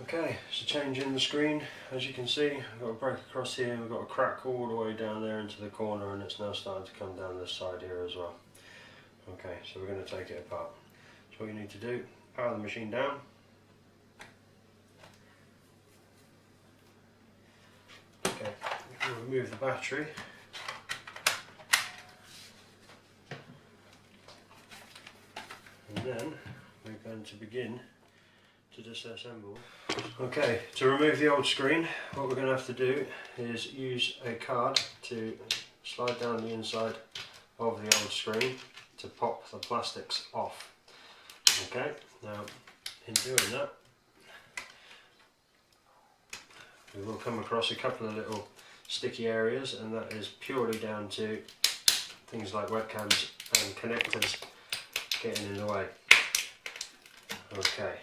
Okay, so changing the screen, as you can see, I've got a break across here, we've got a crack all the way down there into the corner, and it's now starting to come down this side here as well. Okay, so we're going to take it apart. So what you need to do, power the machine down. Okay, we'll remove the battery. And then we're going to begin to disassemble. Okay, to remove the old screen, what we're going to have to do is use a card to slide down the inside of the old screen to pop the plastics off. Okay, now in doing that, we will come across a couple of little sticky areas, and that is purely down to things like webcams and connectors getting in the way. Okay.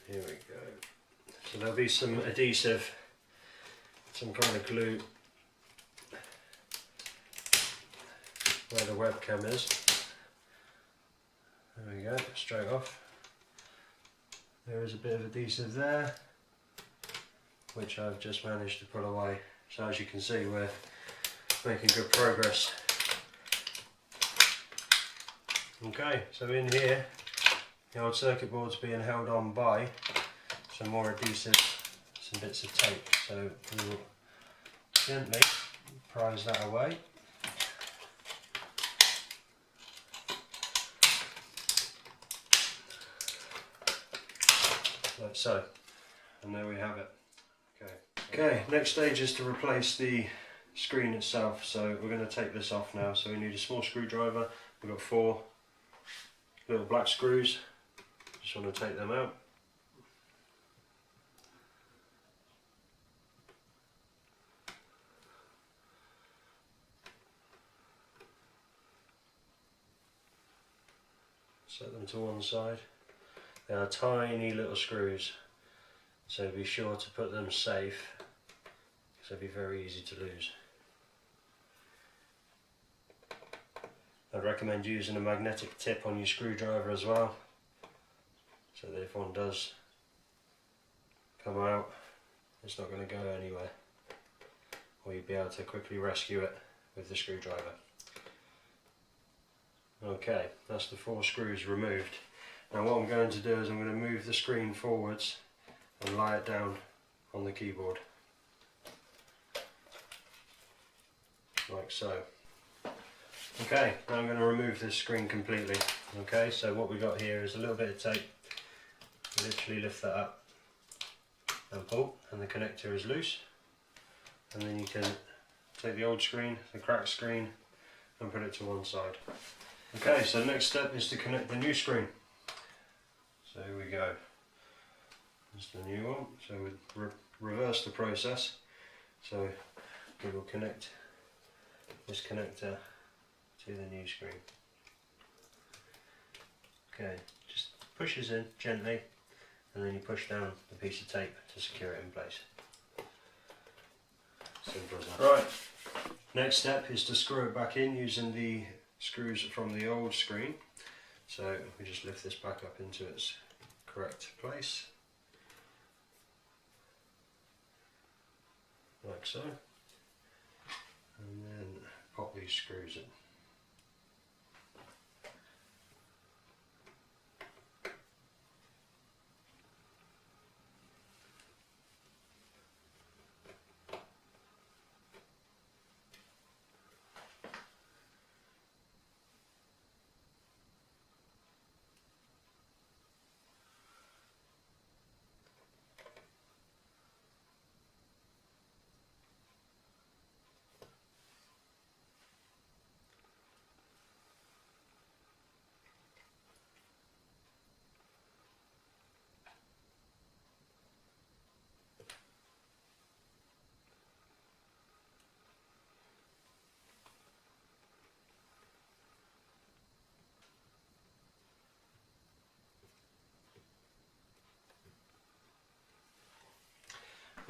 Here we go. So there'll be some adhesive, some kind of glue where the webcam is. There we go, straight off. There is a bit of adhesive there, which I've just managed to put away. So as you can see, we're making good progress. Okay, so in here, the old circuit board's being held on by some more adhesive, some bits of tape. So we will gently prise that away. Like so. And there we have it. Okay, next stage is to replace the screen itself. So we're going to take this off now. So we need a small screwdriver. We've got 4 little black screws. Just want to take them out. Set them to one side. They are tiny little screws, so be sure to put them safe, because they'll be very easy to lose. I'd recommend using a magnetic tip on your screwdriver as well, so that if one does come out, it's not going to go anywhere, or you'll be able to quickly rescue it with the screwdriver. Okay, that's the 4 screws removed. Now what I'm going to do is I'm going to move the screen forwards and lie it down on the keyboard. Like so. Okay, now I'm going to remove this screen completely. Okay, so what we got here is a little bit of tape. You literally lift that up and pull, and the connector is loose. And then you can take the old screen, the cracked screen, and put it to one side. Okay, so the next step is to connect the new screen. So here we go. That's the new one. So we reverse the process. So we will connect this connector to the new screen. Okay, just pushes in gently, and then you push down the piece of tape to secure it in place. Simple as that. Right, next step is to screw it back in using the screws from the old screen. So we just lift this back up into its correct place, like so, and then pop these screws in.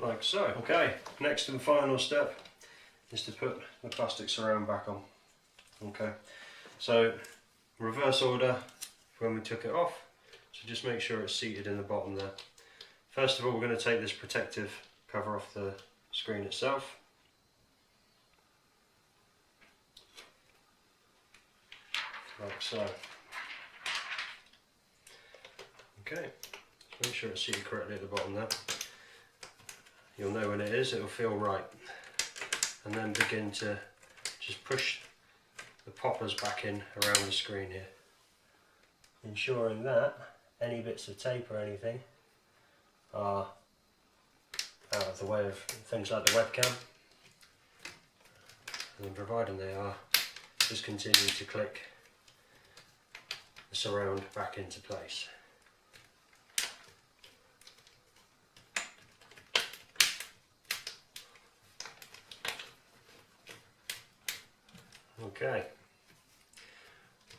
like so. Okay, next and final step is to put the plastic surround back on. Okay, so reverse order when we took it off, so just make sure it's seated in the bottom there. First of all, we're going to take this protective cover off the screen itself. Like so. Okay, make sure it's seated correctly at the bottom there. You'll know when it is, it'll feel right. And then begin to just push the poppers back in around the screen here. Ensuring that any bits of tape or anything are out of the way of things like the webcam. And providing they are, just continue to click the surround back into place. Okay,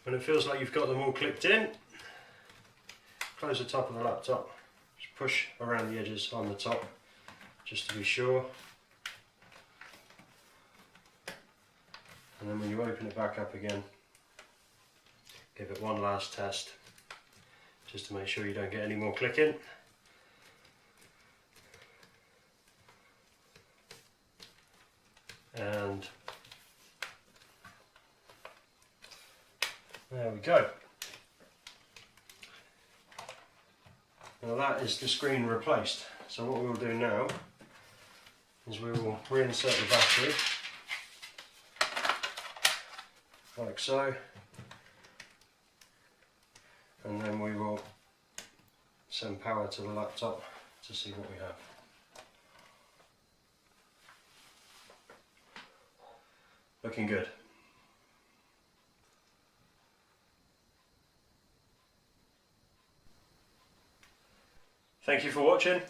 when it feels like you've got them all clicked in, close the top of the laptop, just push around the edges on the top just to be sure, and then when you open it back up again, give it one last test just to make sure you don't get any more clicking. And there we go. Now that is the screen replaced. So what we'll do now is we will reinsert the battery like so, and then we will send power to the laptop to see what we have. Looking good. Thank you for watching.